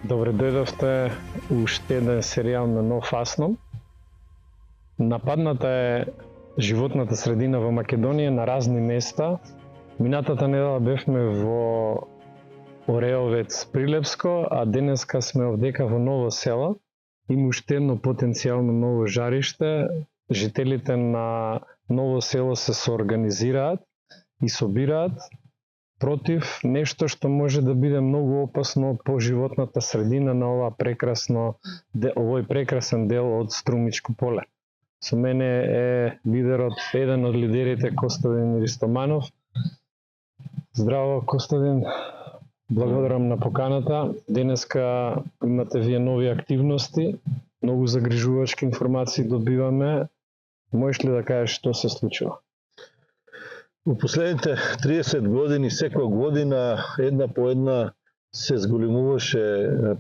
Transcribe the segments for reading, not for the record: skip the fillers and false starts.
Добре дојдовте уште еден серијал на Нов Асном. Нападната е животната средина во Македонија на разни места. Минатата недела бевме во Ореовец, Прилепско, а денеска сме овдека во Ново село. Има уште едно потенцијално ново жариште. Жителите на Ново село се соорганизираат и собираат против нешто што може да биде многу опасно по животната средина на овој прекрасен дел од Струмичко поле. Со мене е еден од лидерите Костадин Ристоманов. Здраво, Костадин, благодарам на поканата. Денеска имате вие нови активности, многу загрижувачки информации добиваме. Можеш ли да кажеш што се случува? У последните 30 години, секоја година, една по една се зголемуваше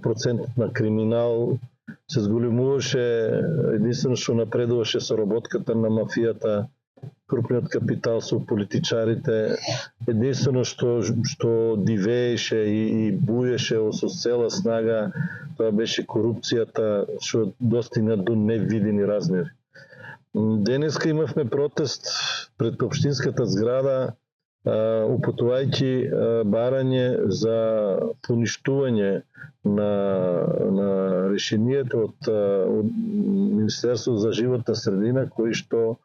процентот на криминал, се зголемуваше единствено што напредуваше соработката на мафијата, крупниот капитал со политичарите, единствено што дивееше и буеше со цела снага, тоа беше корупцијата што достигна до невидени размери. Денеска имавме протест пред општинската зграда, упатувајќи барање за поништување на решението од Министерството за животна средина, кои што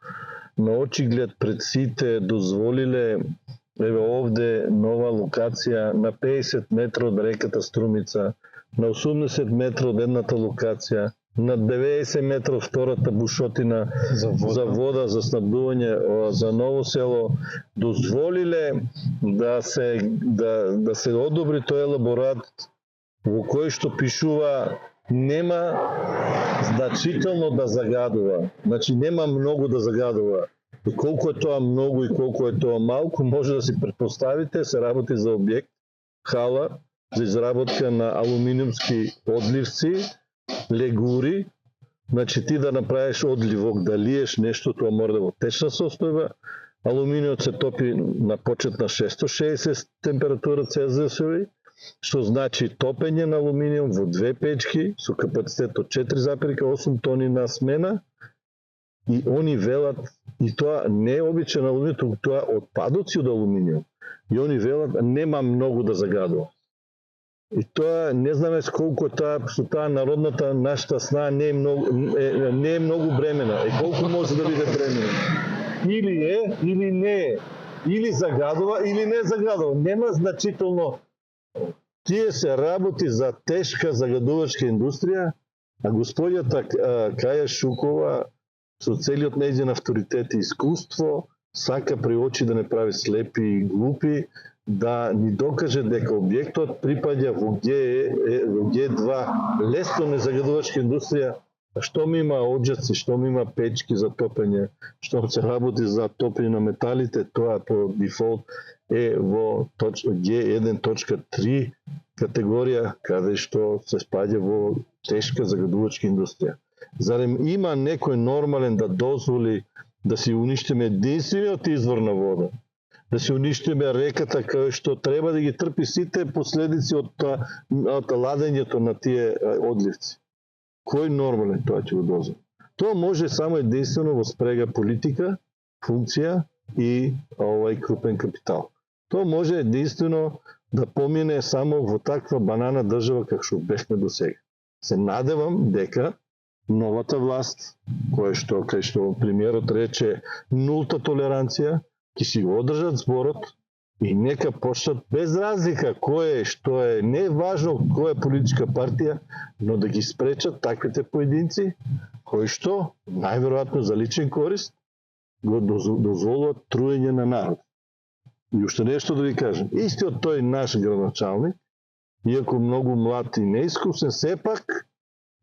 на очиглед пред сите дозволиле овде нова локација на 50 метра од реката Струмица, на 80 метра од едната локација, на 90 метра втората бушотина за вода, за снабдување за Ново село, дозволиле да се одобри тој елаборат во кој што пишува нема значително да загадува. Значи нема многу да загадува. И колку е тоа многу и колку е тоа малку, може да си претпоставите, се работи за објект, хала, за изработка на алуминиумски одливци, легури. Значи ти да направиш одливок, да лиеш нешто, тоа мора да во течна состојба. Алуминиот се топи на почетна 660 температура Целзиусови, што значи топење на алуминиум во две печки со капацитет од 4,8 тони на смена. И они велат, и тоа не е обичен алуминиум, туку тоа отпадоци од алуминиум. И они велат, нема многу да загадува. И тоа не знаме сколку со таа народната нашата снага не е многу бремена. И колку може да биде бремена? Или е, или не е. Или загадува, или не загадува. Нема значително. Тие се работи за тешка загадувачка индустрија, а господјата Каја Шукова со целиот нејзин авторитет и искуство сака при очи да не прави слепи и глупи, да ни докаже дека објектот припаѓа во Г2, лесно незагадувачка индустрија, што ми има оджаци, што ми има печки за топење, што се работи за топење на металите, тоа по дефолт е во Г1.3 категорија, каде што се спаѓа во тешка загадувачка индустрија. Зарем има некој нормален да дозволи да си уништиме единствениот извор на вода, да се уништиме реката кај што треба да ги трпи сите последици од ладењето на тие одливци? Кој нормален тоа ќе го дозволи? Тоа може само единствено во спрега политика, функција и крупен капитал. Тоа може единствено да помине само во таква банана држава како што бевме до сега. Се надевам дека новата власт, кај што премиерот рече нулта толеранција, ќе си го одржат зборот и нека почнат без разлика кој е, што е, не е важно која политичка партија, но да ги спречат таквите поединци кои што најверојатно за личен корист го дозволуваат труење на народ. И уште нешто да ви кажем, истиот тој наш градоначалник, иако многу млад и неискусен, сепак,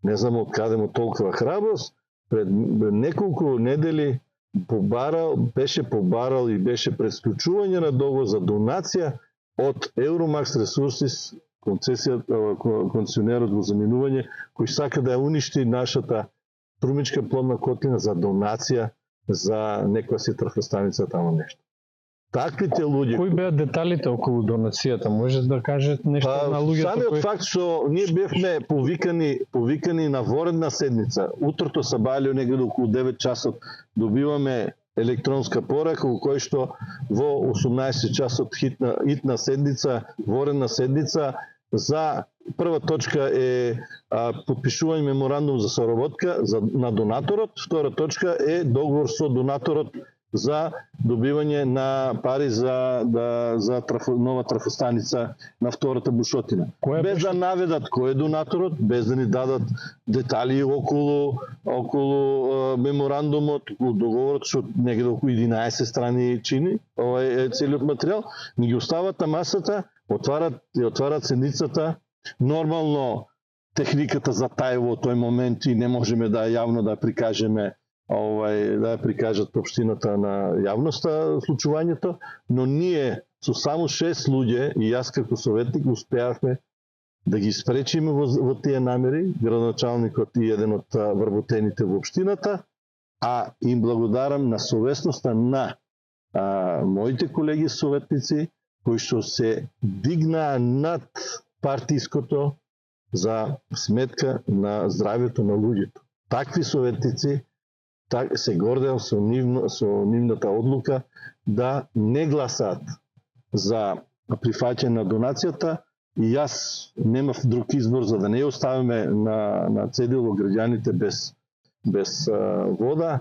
не знам од каде му толкова храброст, пред неколку недели беше побарал и беше пред склучување на договор за донација од Euromax Resources, концесионерот во заминување, кој сака да ја уништи нашата Струмичка плодна котлина за донација за некоја си трафостаница тамо нешто. Таквите луѓе Кои беа деталите околу донацијата? Може да кажете нешто на луѓето самиот кои... факт што ние бевме повикани на воредна седница, утрото са бајле негде околу 9 часот, добиваме електронска порака во кој што во 18 часот хитна седница, воредна седница, за прва точка е подпишување меморандум за соработка на донаторот, втора точка е договор со донаторот за добивање на пари за нова трафостаница на втората бушотина. Без да наведат кој е донаторот, без да ни дадат детали околу меморандумот, околу договорот, што негде околу 11 страни чини, ова е целиот материјал, ни ги остават на масата, отварат седницата. Нормално техниката затајува во тој момент и не можеме да јавно да прикажеме, да прикажат општината на јавноста случувањето, но ние со само 6 луѓе и јас како советник успеавме да ги спречиме во тие намери, градоначалникот и еден од вработените во општината, а им благодарам на совесноста на моите колеги советници кои што се дигнаа над партиското за сметка на здравјето на луѓето. Такви советници се гордеам со нивната одлука да не гласаат за прифаќање на донацијата и јас немав друг избор за да не оставиме на цедило граѓаните без вода.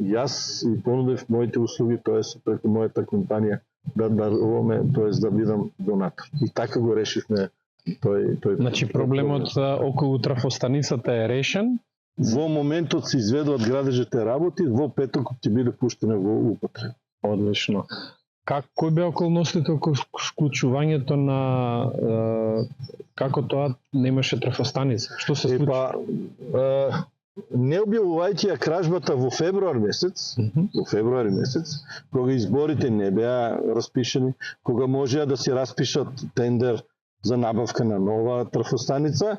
Јас и понудив моите услуги, тоест преку мојата компанија, да даруваме, тоест да бидам донатор. И така го решивме тој Значи проблемот околу трафостаницата е решен? Во моментот се изведуваат градежите работи, во петокот ќе биде пуштена во употреба. Одлично. Кои беа околностите околу склучувањето на како тоа немаше трафостаница? Што се случи? Не објавувајќи ја кражбата во февруари месец, кога изборите не беа распишани, кога можеа да се распишат тендер за набавка на нова трафостаница,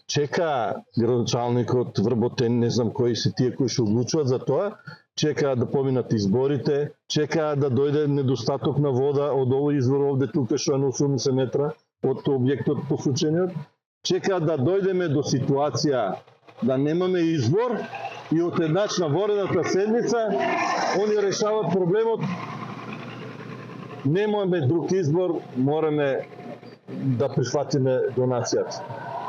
чека градоначалникот, вработен, не знам кои се тие кои што одлучуваат за тоа, чекаа да поминат изборите, чекаа да дојде недостаток на вода од овој извор овде тука што е на 80 метра од објектот по случајот, чекаа да дојдеме до ситуација да немаме избор и од еднаш на воредната седница они решават проблемот. Немаме друг избор, мораме да прифатиме донацијата.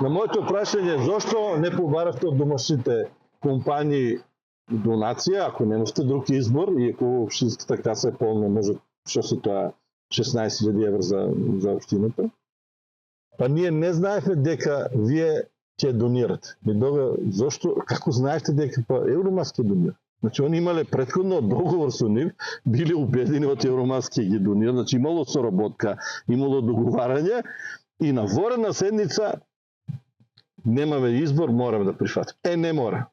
На моето прашање зошто не побаравте од домашните компании донација, ако немавте друг избор и ако општинската каса е полна, може што се тоа 16.000 евра за општината. Па ние не знаевме дека вие ќе донирате. Зошто, како знаете дека Евромас ќе донира? Значи, они имале претходно договор со нив, биле убедени од Евромас ќе ги донира, значи имало соработка, имало договарање и на воредна седница немаме избор, мораме да прифатиме. Не мора.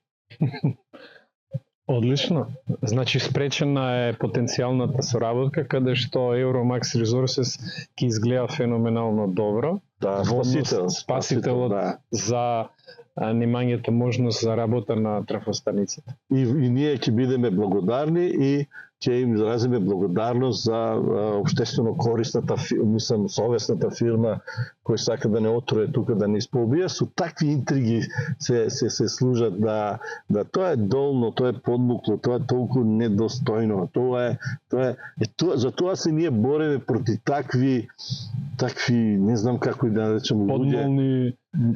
Одлично. Значи спречена е потенцијалната соработка каде што Euromax Resources ќе изгледа феноменално добро. Да, спасителот да. За немањето можност за работа на трафостаницата. И ние ќе бидеме благодарни и ќе им изразиме благодарност за општествено корисната, совесната фирма која сака да не отруе тука, да не исполбија. Со такви интриги се служат да тоа е долно, тоа е подмукло, тоа е толку недостојно. За тоа се ние бориме проти такви, не знам како и да наречам,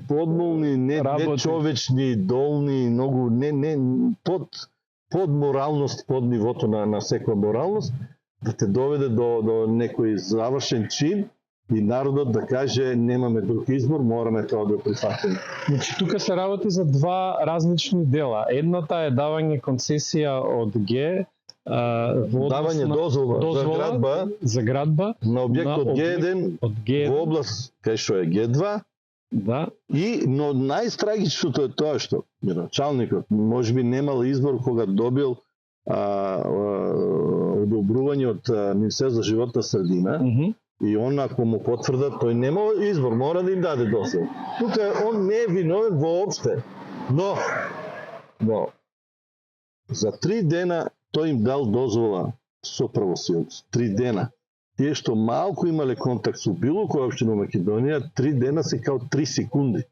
подмолни, нечовечни, долни, многу под моралност, под нивото на секоја моралност, да те доведе до некој завршен чин и народот да каже немаме друг избор, мораме тоа да прифатиме. Значи тука се работи за два различни дела. Едната е давање концесија од Г, давање дозвола за градба на објект од Г1 во област кај што е Г2. Да. Но најтрагичното е тоа што градоначалникот можеби немал избор кога добил одобрување од Министерството за животна средина и он ако му потврдат, тој нема избор, мора да им даде дозвола. Тука он не е виновен воопште, но за 3 дена тој им дал дозвола со правосилност. 3 дена. тие што малку имале контакт со било која општина во Македонија, 3 дена се као 3 секунди.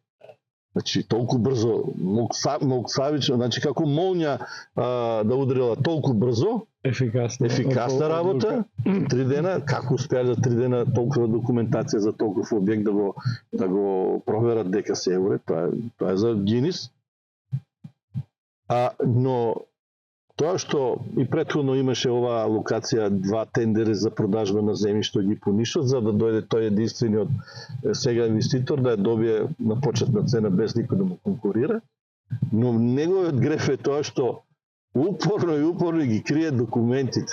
Значи, толку брзо, Моксавично, значи како молња да удрила толку брзо, ефикасна работа, 3 дена, како успеа за 3 дена толкова документација за толков објект да го проверат дека се евре, тоа е за Гинис. Но тоа што и претходно имаше оваа локација 2 тендери за продажба на земјиште ги понишот, за да дојде тој единствениот сега инвеститор да ја добие на почетна цена без никој да му конкурира. Но неговиот греф е тоа што упорно ги крие документите.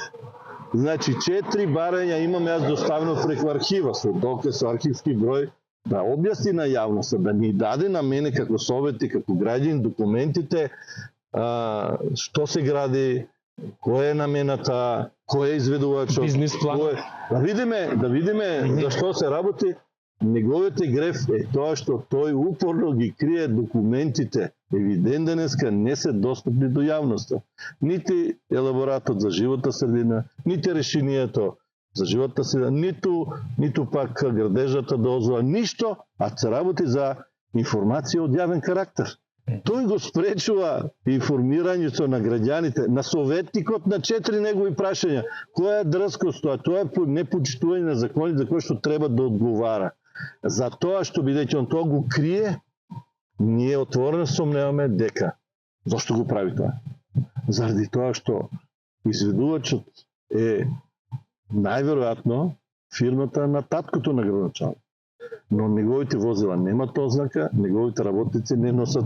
Значи 4 барања имаме, аз доставено преку архива, со доказ, со архивски број, да објасни на јавноста, да ни даде на мене како совети, како граѓанин документите, што се гради, која е намената, кој е изведувачот, бизнис план. Да видиме за што се работи. Неговиот греф е тоа што тој упорно ги крие документите. Евидент денеска не се достапни до јавноста. Нити елаборатот за животна средина, нити решението за животна средина, ниту пак градежната дозва, ништо, а се работи за информација од јавен карактер. Тој го спречува информирањето на граѓаните, на советникот на 4 негови прашања. Која е дрскост тоа е непочитување на закони за кои што треба да одговара. За тоа што бидејќи он тоа го крие, ние отворено сомневаме дека зошто го прави тоа. Заради тоа што изведувачот е најверојатно фирмата на таткото на градоначалник. Но неговите возила немат ознака, неговите работници не носат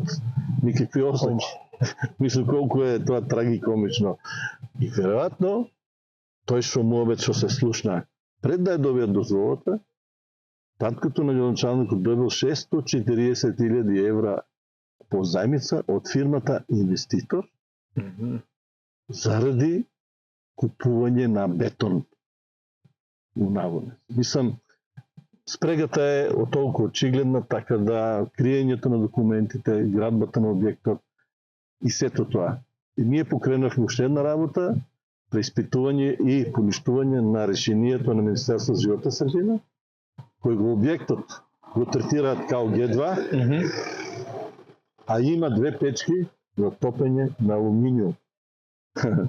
никакви ознаки. Мислам колку е тоа трагикомично. И веројатно тој што му што се слушна пред да ја добијат дозволата, таткото на градоначалникот добил 640.000 евра по зајмица од фирмата инвеститор заради купување на бетон у Наводнец. Мислам, спрегата е толку очигледна, така да криењето на документите, градбата на објектот и сето тоа. И ние покренавме уште една работа, преиспитување и поништување на решението на Министерство за животна средина, кој го објектот го третираат као Г2, а има 2 печки за топење на алуминиум.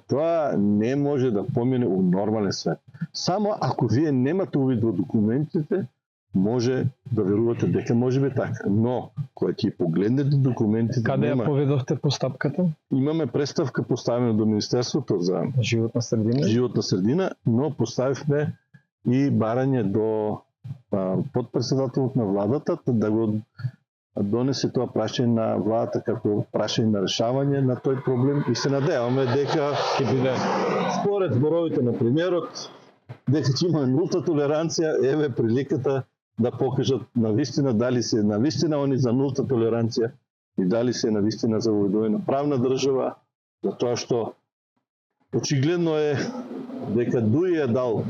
Тоа не може да помине у нормален свет. Само ако вие немате увид во документите, може да верувате дека може би така. Но, кога ќе погледнете документите... Каде ја поведовте постапката? Имаме представка поставена до Министерството за животна средина, но поставивме и барање до подпредседателот на владата да го донесе тоа прашање на владата како прашање на решавање на тој проблем и се надеваме дека ќе биде според зборовите на премиерот дека ќе имаме нулта толеранција, еве приликата да покажат навистина дали се навистина они за нулта толеранција и дали се навистина за воведување на правна држава, за тоа што очигледно е дека Дуи е дал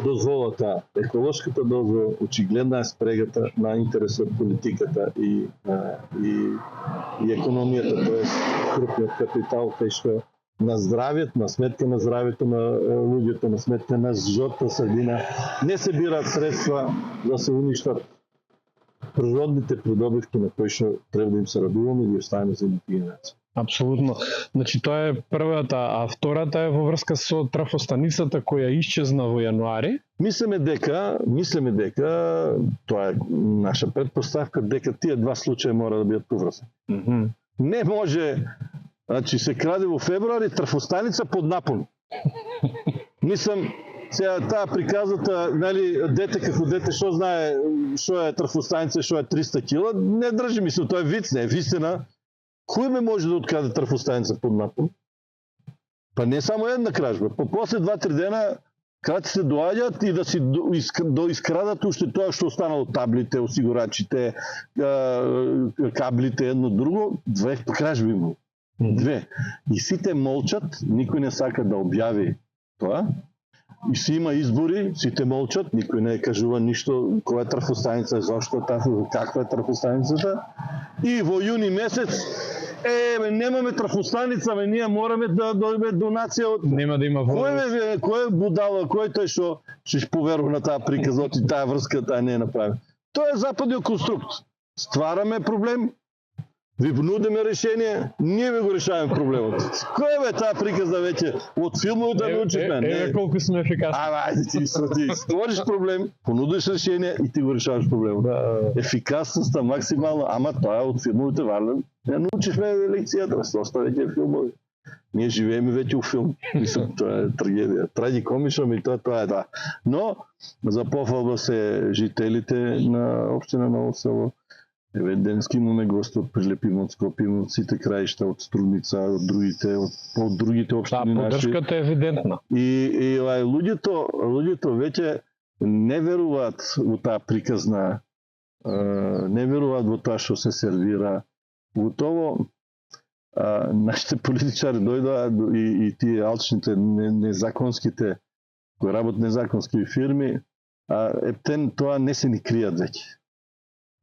дозволата, еколошката дозвола, очигледна е спрегата на интересот, политиката и економијата, т.е. крупниот капитал, кај што на здравјето, на сметка на здравјето на луѓето, на сметка на животна средина, не се бираат средства да се уништат природните придобивки на кои што треба да им се радуваме и да оставаме за едните генерации. Апсолутно. Значи тоа е првата, а втората е во врска со трафостаницата која исчезна во јануари. Мислиме дека тоа е наша претпоставка дека тие 2 случаи мора да бидат поврзани. Не може, значи се краде во февруари трафостаница под напон. Мислам, сега таа приказата, нели, дете како дете што знае што е трафостаница, што е 300 кила, не држи, мислам, тоа е виц, не е вистина. Кој ме може да откаде трафостаница под напон? Па не само една кражба. По после 2-3 дена крадците доаѓаат и да си доискрадат уште тоа што останало таблите, осигурачите, каблите, едно друго, 2 кражби имало. 2. И сите молчат, никој не сака да објави тоа. И си има избори, сите молчат, никој не кажува ништо која е трафостаница, зошто каква е трафостаницата. И во јуни месец немаме трафостаница, ние мораме да дојде донација од... Нема да има вода. Кој е будала, кој тој што ќе поверува на таа приказот и таа врска, таа не е направена. Тоа е западниот конструкт. Ствараме проблем, ви нудиме решение, ние ви го решаваме проблемот. Кој бе таа приказа веќе од филмовите да научиме? Еве колку сме ефикасни. Ајде ти створиш проблем, понудиш решение и ти го решаваш проблемот. Да. Ефикасноста максимална, ама тоа од филмовите вален. Не научивме лекцијата, доста веќе филмови. Ние живееме веќе у филм. Мислам, тоа е трагедија. Трагикомично и тоа е да. Но за пофалба се жителите на општина Ново село. Еве денески имаме гости од Прилепимо, од Скопје, од сите краишта, од Струмица, од другите општини наши. Поддршката е евидентна. И луѓето веќе не веруваат во таа приказна, не веруваат во тоа што се сервира. Готово нашите политичари дојдоа и тие алчните, незаконските, кои работат незаконски фирми, ептен тоа не се ни кријат веќе.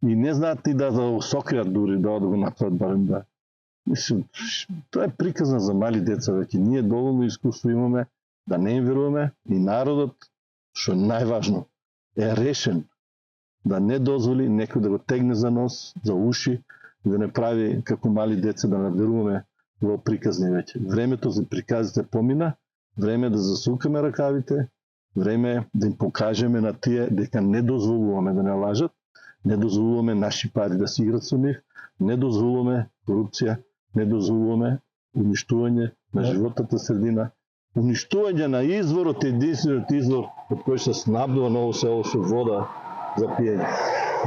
И не знаат ни да сокријат дури, да го направат барем да. Мислам, тоа е приказна за мали деца веќе. Ние доволно искуство имаме да не им веруваме и народот, што е најважно, е решен да не дозволи некој да го тегне за нос, за уши, да не прави како мали деца да наверуваме во приказни веќе. Времето за приказите помина, време да засукаме ракавите, време да им покажеме на тие дека не дозволуваме да не лажат, не дозволуваме наши пари да си играт со нив, не дозволуваме корупција, не дозволуваме уништување на животната средина, уништување на изворот, единствениот извор од кој се снабдува Ново село со вода за пиење.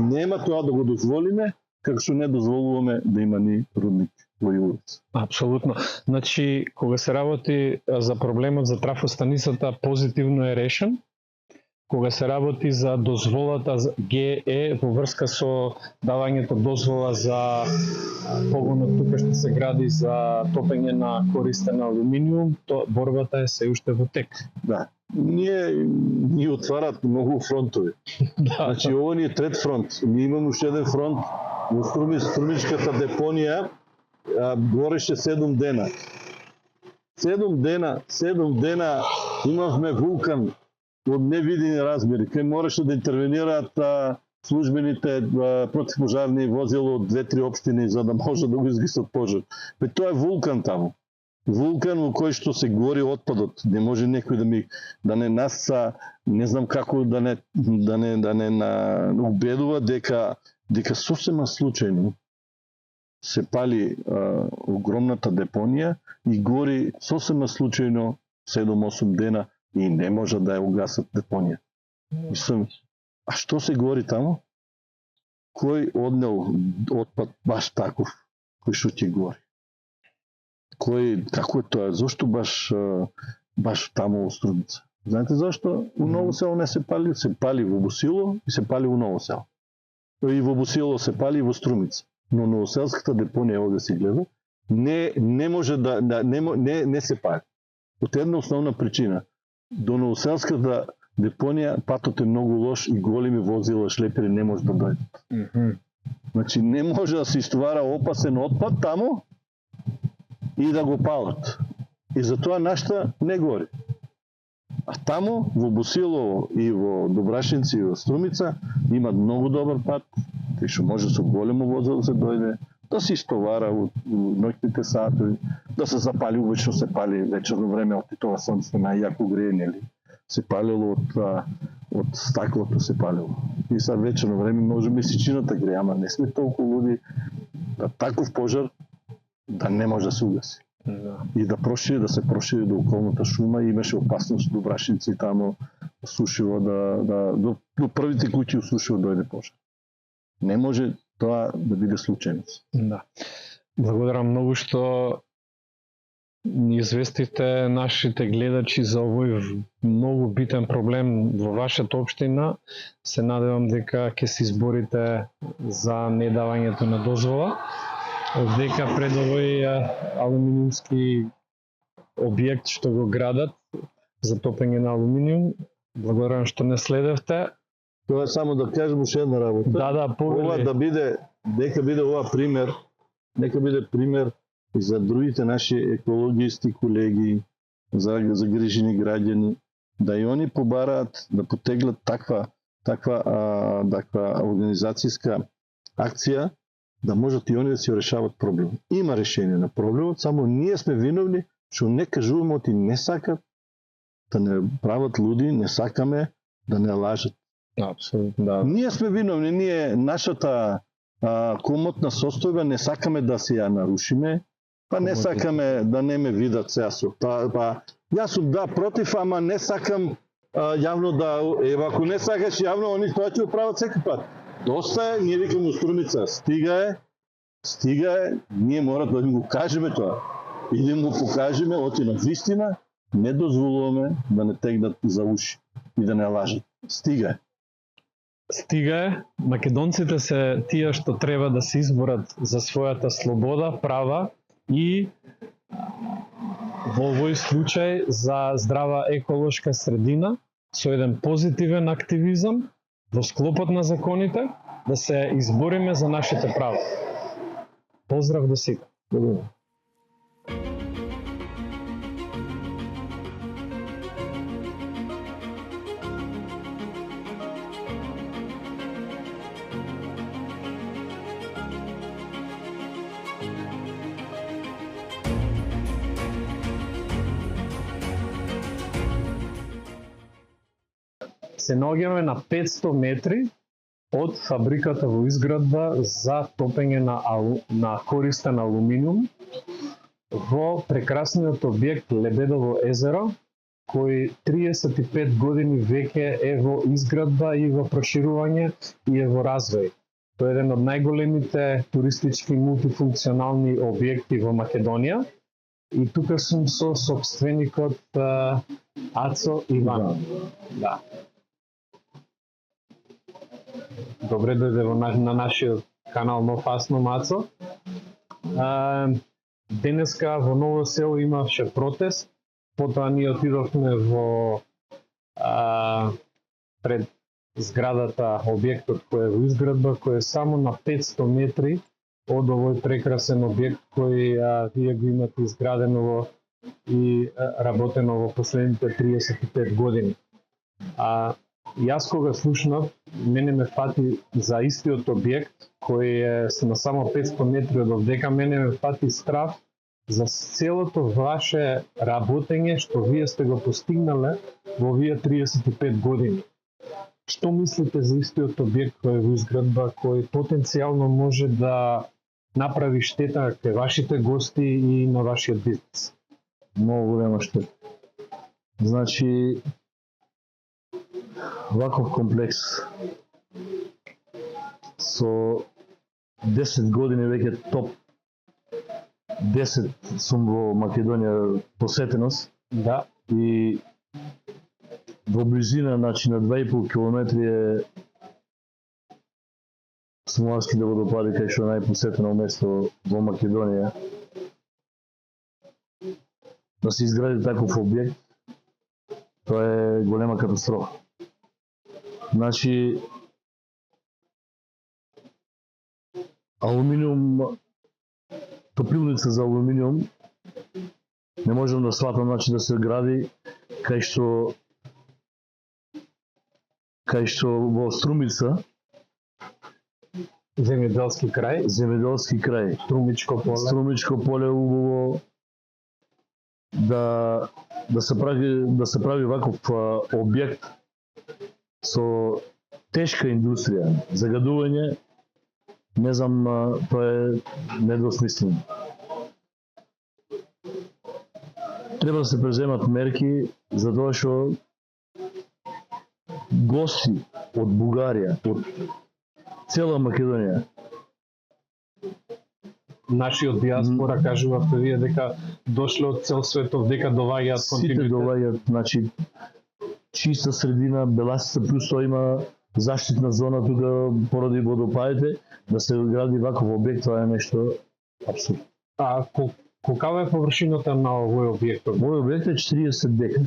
Нема тоа да го дозволиме, како што не дозволуваме да има ни рудник во Јулец. Апсолутно. Значи, кога се работи за проблемот за трафостаницата, позитивно е решен. Кога се работи за дозволата за ГЕ во врска со давањето дозвола за погонот тука што се гради за топење на користен алуминиум, то борбата е се уште во тек. Да. Ние отварат многу фронтови. Да. Значи, ово ни е трет фронт. Ние имаме уште еден фронт во Струмичката депонија, гореше 7 дена. 7 дена имавме вулкан од невидени размери, кај мораше да интервенираат службените противпожарни возила од 2-3 општини за да може да го изгасат пожар. Тоа е вулкан таму. Вулкан во кој што се гори отпадот. Не може некој да не насца, не знам како да не убедува дека сосема случајно се пали огромната депонија и гори сосема случајно 7-8 дена и не може да ја угасат депонија. Мислам, а што се гори таму? Кој однел отпад баш таков, кој што ќе гори? Како е тоа? Зошто баш таму во Струмица? Знаете зашто? У Ново село не се пали, се пали во Босило и се пали во Ново село. И во Босило се пали и во Струмица. Но новоселската депонија овде се гледа, не може не се пали. Од една основна причина. До новоселската депонија патот е многу лош и големи возила шлепери не може да дојдат. Значи не може да се иствара опасен отпад таму и да го палат. И затоа нашата не гори. А таму во Босилово и во Добрашинци и во Струмица има многу добар пат, кој што може со големо возило да се дојде, да се истовара во ноќните сати, да се запали, обично се пали вечерно време, од тоа сонце најјако грејење, се палило од стаклото се палило. И са вечерно време може би сичината греја, ама не сме толку луди да таков пожар да не може да се угаси. И да се прошири до околната шума, и имаше опасност до Брашинци тамо сушиво до првите куќи сушиво дојде пожар. Не може тоа да биде случајност. Да. Благодарам многу што ни известите нашите гледачи за овој многу битен проблем во вашата општина. Се надевам дека ќе се изборите за недавањето на дозвола, дека пред овој алуминиумски објект што го градат за топење на алуминиум. Благодарам што не следевте. Тоа е само да кажем уште една работа. Да, повели. Ова нека биде ова пример и за другите наши екологисти колеги, за загрижени граѓани, да и они побараат да потеглат таква организацијска акција, да можат и они да си решават проблем. Има решение на проблемот, само ние сме виновни што не кажуваме оти не сакат да не прават луди, не сакаме да не лажат. Апсолутно, да. Ние сме виновни, ние нашата комотна состојба не сакаме да се ја нарушиме, па не сакаме да не ме видат сега со. Па јас сум против, ама не сакам јавно да, ако не сакаш јавно, они тоа ќе го прават секој пат. Доста е, ние викаме у Струмица, стига е, ние мора да им го кажеме тоа. И да им го покажеме, оти на вистина, не дозволуваме да не тегнат за уши и да не лажат. Стига е. Стига е, македонците се тие што треба да се изборат за својата слобода, права и во овој случај за здрава еколошка средина со еден позитивен активизам во склопот на законите да се избориме за нашите права. Поздрав до сите. Благодарам. Се наоѓаме на 500 метри од фабриката во изградба за топење на користен алуминиум во прекрасниот објект Лебедово езеро, кој 35 години веќе е во изградба и во проширување и е во развој. Тој е еден од најголемите туристички мултифункционални објекти во Македонија и тука сум со сопственикот Ацо Иван. Да. Добре дојде на нашиот канал Нов Асно Мацо. Денеска во Ново село имаше протест, потоа ние отидовме во пред зградата, објектот кој е во изградба, кој е само на 500 метри од овој прекрасен објект кој вие го имате изградено и работено во последните 35 години. Јас кога слушнав, мене ме фати за истиот објект кој е на само 500 метри од овдека, мене ме фати страв за целото ваше работење што вие сте го постигнале во овие 35 години. Што мислите за истиот објект кој е во изградба, кој потенцијално може да направи штета кај вашите гости и на вашиот бизнес? Многу голема штета. Значи, ваков комплекс со 10 години веќе топ 10 сум во Македонија посетеност. Да. И во близина, значи на 2,5 километри е Смоларските водопади, кај што е најпосетено место во Македонија. Да се изгради таков објект, тоа е голема катастрофа. Значи, алуминиум, топилница за алуминиум, не можам да сватам, значи да се гради кај што во Струмица, Земјоделски крај, Струмичко поле убаво да се прави ваков објект со тешка индустрија, загадување, не знам, тоа е недвосмислено. Треба да се преземат мерки за тоа што гости од Бугарија, од цела Македонија, нашиот диаспора, кажувавте вие дека дошле од цел светов, дека доваѓаат континуитет. сите доваѓаат, значи чиста средина, Беласица, плюс тоа има заштитна зона тука поради водопадите, да се гради ваков објект, тоа е нешто апсурдно. Колкава е површината на овој објект? Овој објект е 40 декари.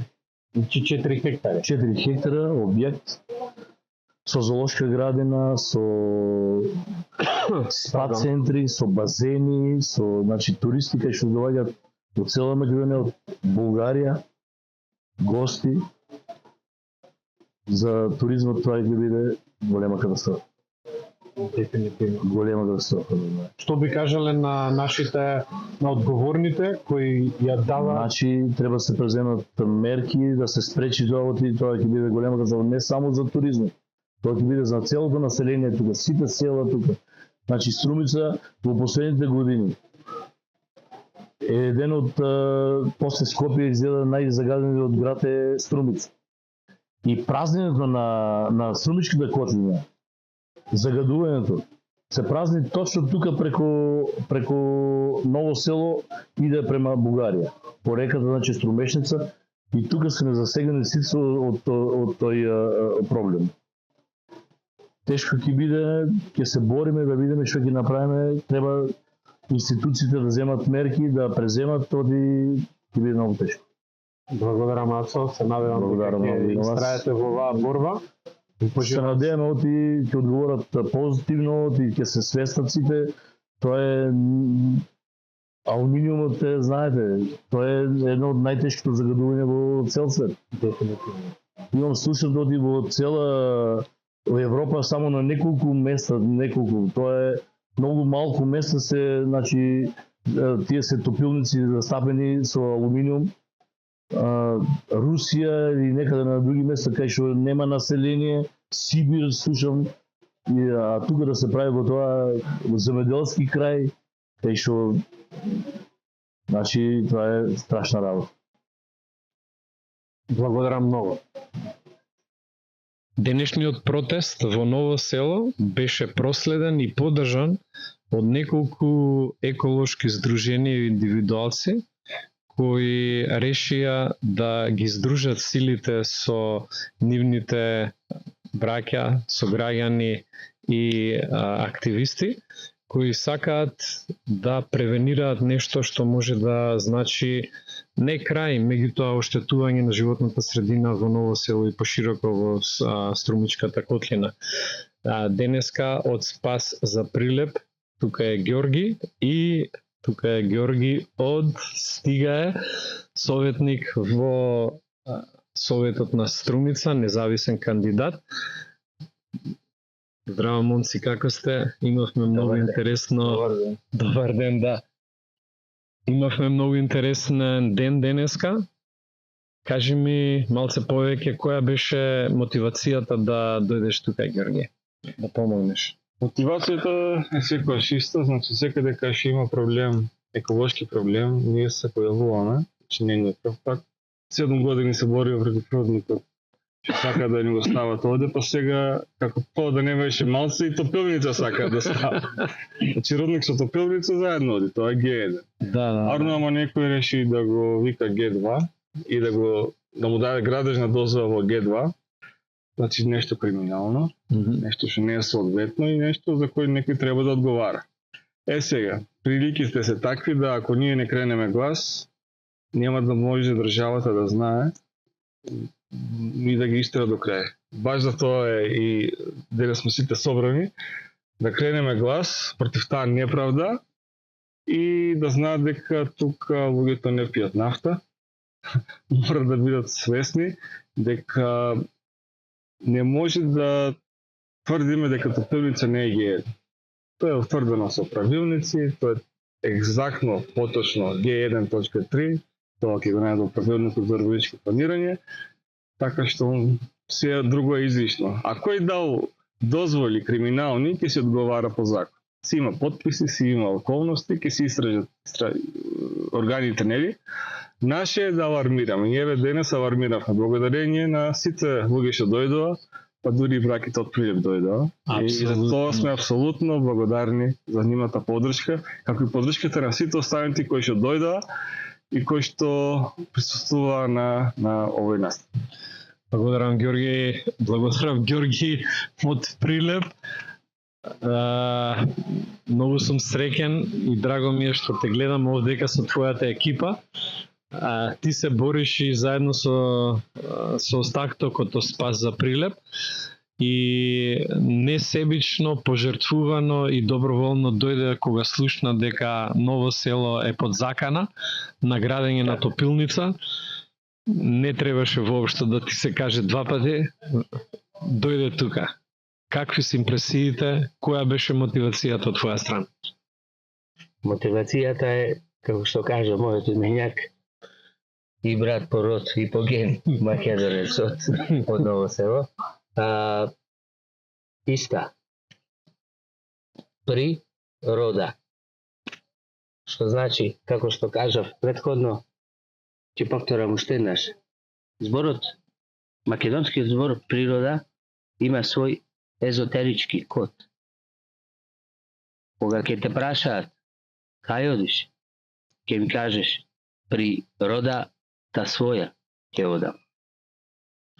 Значи 4 хектари. 4 хектара објект со зоолошка градина, со спа центри, со базени, со туристи кај што доаѓаат од цела Македонија, од Бугарија, гости. За туризмот тоа ќе биде голема катастрофа. Дефинитивно. Голема катастрофа. Што би кажале на нашите, на одговорните кои ја дава... Значи, треба да се преземат мерки да се спречи тоа, тоа ќе биде голема катастрофа не само за туризмот. Тоа ќе биде за целото население тука, сите села тука. Значи, Струмица во последните години е еден од после Скопје изгледа најзагадениот град е Струмица. И празнењето на Струмичката котлина, загадувањето, се празни точно тука преку Ново село иде према Бугарија, по реката, значи Струмешница, и тука се незасегнати сите од тој проблем. Тешко ќе биде, ќе се бориме да видиме што ќе направиме, треба институциите да земат мерки, да преземат, тоди ќе биде многу тешко. Благодарам, Ацо, се надевам дека ќе истраете во оваа борба. Се надеваме ќе одговорат позитивно, ќе се свестат сите. Тоа е алуминиумот, знаете, тоа е едно од најтешките загадувања во цел свет. Дефинитивно. Имам слушнато во цела Европа само на неколку места, тоа е многу малку места се, значи, тие се топилници застапени со алуминиум. Русија или некаде на други места кај што нема население, Сибир слушам, а тука да се прави во тоа во земјоделски крај, кај што, значи, тоа е страшна работа. Благодарам многу. Денешниот протест во Ново село беше проследен и поддржан од неколку еколошки здруженија и индивидуалци кои решија да ги здружат силите со нивните браќа, сограѓани и активисти кои сакаат да превенираат нешто што може да значи не крај, меѓутоа оштетување на животната средина во Ново село и пошироко во Струмичката котлина. Денеска од Спас за Прилеп, тука е Ѓорги и тука е Ѓорги од Стига е советник во Советот на Струмица, независен кандидат. Здраво, момци, како сте? Имавме многу интересно... Добар ден, да. Имавме многу интересен ден денеска. Кажи ми малце повеќе која беше мотивацијата да дојдеш тука, Ѓорги, да помогнеш? Мотивацијата е секогаш иста, значи секаде кај што има проблем, еколошки проблем, ние се појавуваме, значи не е прв пат. 7 години се бориме против природникот, што сака да ни го стават овде, па сега, како тоа да не беше малце, и топилница сака да става. Значи родник со топилница заедно оди, тоа е Г1. Арно, ама некој реши да го вика Г2 и да му даде градежна дозвола во Г2, значи нешто криминално, нешто што не е соодветно и нешто за кој некој треба да одговара. Сега, приликите се такви да ако ние не кренеме глас, нема да може државата да знае и да ги истера до крај. Баш за тоа е и денес сме сите собрани, да кренеме глас против таа неправда и да знаат дека тука луѓето не пијат нафта, мора да бидат свесни дека не може да тврдиме дека топилница не е Г1. Тоа е утврдено со правилници, тоа е екзактно, поточно Г1.3, тоа ќе го најде правилникот за урбаничко планирање, така што се друго е излишно. А кој дал дозволи криминални, ќе се одговара по закон. Си има подписи, си има околности, ќе се истражат органите, нели? Наше е да алармираме. Ние денес алармиравме благодарение на сите луѓе што дојдоа, па дури и браките од Прилеп дојдоа. И за тоа сме апсолутно благодарни за нивната поддршка, како и поддршката на сите останати кои што дојдоа и кои што присуствуваа на овој настан. Благодарам, Ѓорги. Благодарам, Ѓорги од Прилеп. Многу сум среќен и драго ми е што те гледам овдека со твојата екипа. Ти се бориш и заедно со остатокот од Спас за Прилеп и несебично, пожртвувано и доброволно дојде кога слушна дека Ново село е под закана на градење на топилница. Не требаше воопшто да ти се каже два пати, дојде тука. Какви се импресиите, која беше мотивацијата од твоја страна? Мотивацијата е, како што кажа мојот именјак, и брат по род и по ген, македонец од Ново село. Иста. Природа. Што значи, како што кажав претходно, ќе повторам уште еднаш. Зборот, македонскиот збор природа има свој езотерички код. Кога ќе те прашаат кај одиш, ќе ми кажеш природа та своја ќе одам.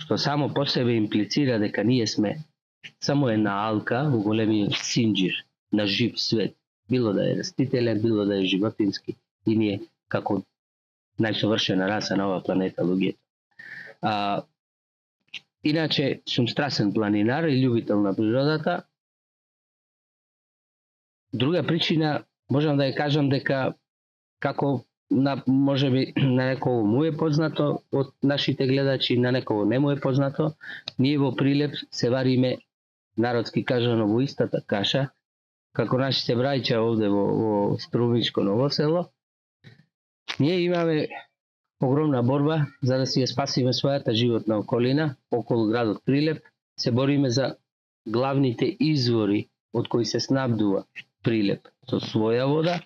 Што само по себе имплицира дека ние сме само една алка во големиот синџир на жив свет, било да е растителен, било да е животински, и ние како најсовршена раса на оваа планета, луѓето. Иначе сум страсен планинар и љубител на природата. Друга причина, можам да ја кажам дека како можеби на некого му е познато од нашите гледачи, на некого не му е познато, ние во Прилеп се вариме, народски кажано, во истата каша, како нашите браќа овде во Струмичко Ново село. Ние имаме огромна борба за да си ја спасиме својата животна околина околу градот Прилеп. Се бориме за главните извори од кои се снабдува Прилеп со своја вода.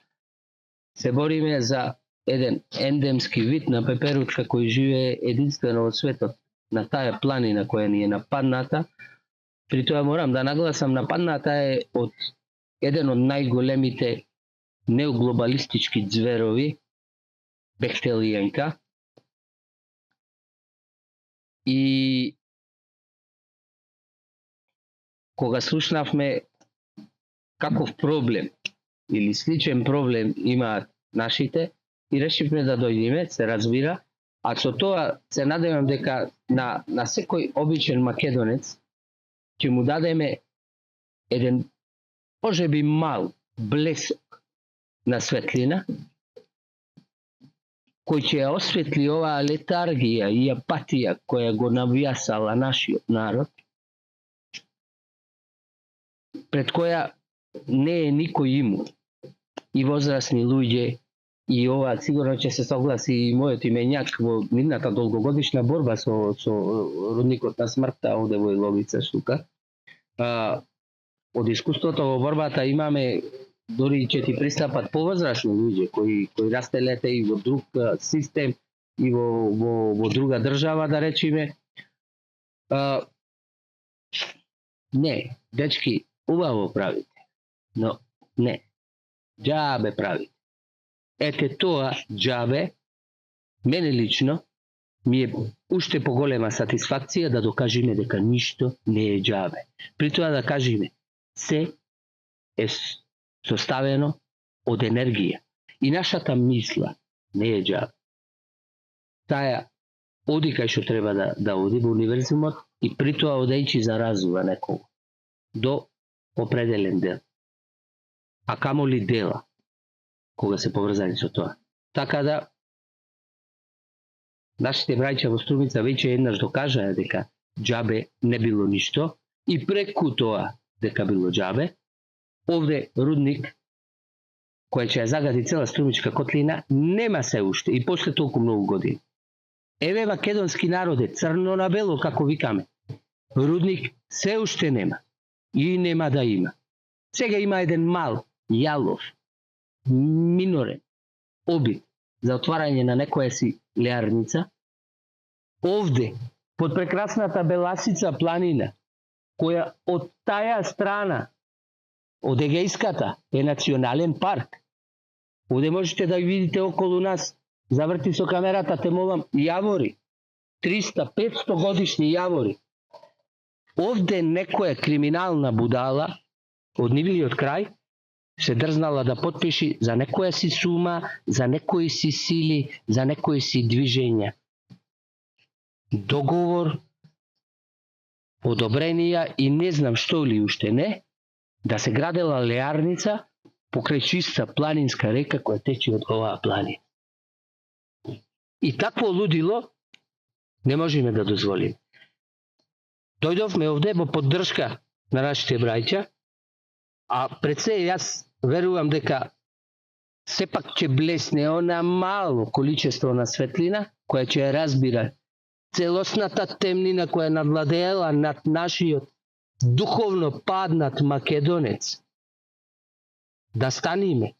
Се бориме за еден ендемски вид на пеперутка кој живее единствено од светот на таа планина која ни е нападната. При тоа морам да нагласам, нападната е од еден од најголемите неоглобалистички ѕверови, бехтелијанка. И кога слушнавме каков проблем или сличен проблем имаат нашите, и решивме да дојдеме, се разбира, а со тоа се надевам дека на секој обичен македонец ќе му дадеме еден можеби мал блесок на светлина, кој ќе ја осветли оваа летаргија и апатија која го навјасала нашиот народ, пред која не е никој имун, и возрасни луѓе, и ова сигурно ќе се согласи и мојот именјак во нивната долгогодишна борба со рудникот на смртта овде во Иловица штука. Од искуството во борбата имаме, дори ќе ти пристапат повозрасни луѓе кои растелете и во друг систем и во друга држава, да речеме. Не, дечки, убаво правите, но не, џабе правите. Ете тоа џабе, мене лично, ми е уште поголема сатисфакција да докажеме дека ништо не е џабе. При тоа да кажеме, се е составено од енергија. И нашата мисла не е џабе. Таја оди кај што треба да оди во универзумот и при тоа одејќи заразува некого до определен дел. А камоли дела, кога се поврзани со тоа. Така да, нашите браќа во Струмица веќе еднаш докажаа дека џабе не било ништо и преку тоа дека било џабе, овде рудник, која ќе ја загади цела Струмичка котлина, нема се уште и после толку многу години. Еве македонски народе, црно на бело, како викаме, рудник се уште нема и нема да има. Сега има еден мал, јалов, минорен обид за отварање на некоја си леарница. Овде, под прекрасната Беласица планина, која од таја страна, од Егејската, е национален парк. Овде можете да видите околу нас, заврти со камерата, те молам, јавори, 300-500 годишни јавори. Овде некоја криминална будала од нивниот крај се дрзнала да потпиши за некоја си сума, за некои си сили, за некои си движења. Договор одобренија и не знам што ли уште не, да се градела леарница покрај чиста планинска река која тече од оваа планина. И такво лудило не можеме да дозволиме. Дојдовме овде во поддршка на нашите браќа, а пред се јас верувам дека сепак ќе блесне она мало количество на светлина која ќе ја разбира целосната темнина која надвладеела над нашиот духовно паднат македонец. Да станиме,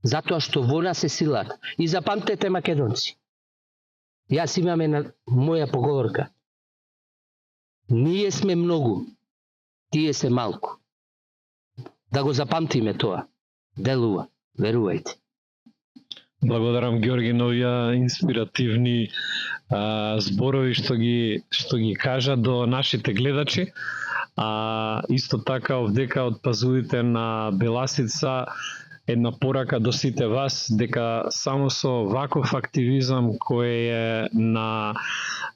затоа што во нас е силата. И запамтете, македонци, јас имам една моја поговорка. Ние сме многу, тие се малку. Да го запамтиме тоа. Делува, верувајте. Благодарам, Георги, на овие инспиративни зборови што ги кажа до нашите гледачи. Исто така овдека од пазувите на Беласица една порака до сите вас дека само со ваков активизам кој е на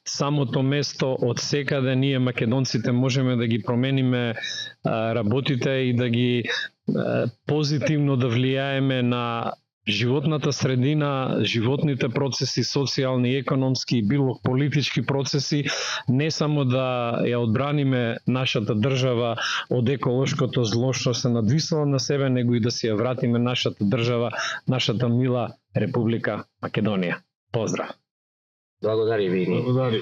самото место од секаде ние македонците можеме да ги промениме работите и да ги позитивно да влијаеме на животната средина, животните процеси, социјални, економски и било политички процеси, не само да ја одбраниме нашата држава од еколошкото зло што се надвиснало на себе, него и да си ја вратиме нашата држава, нашата мила Република Македонија. Поздрав! Благодари ви. Благодари.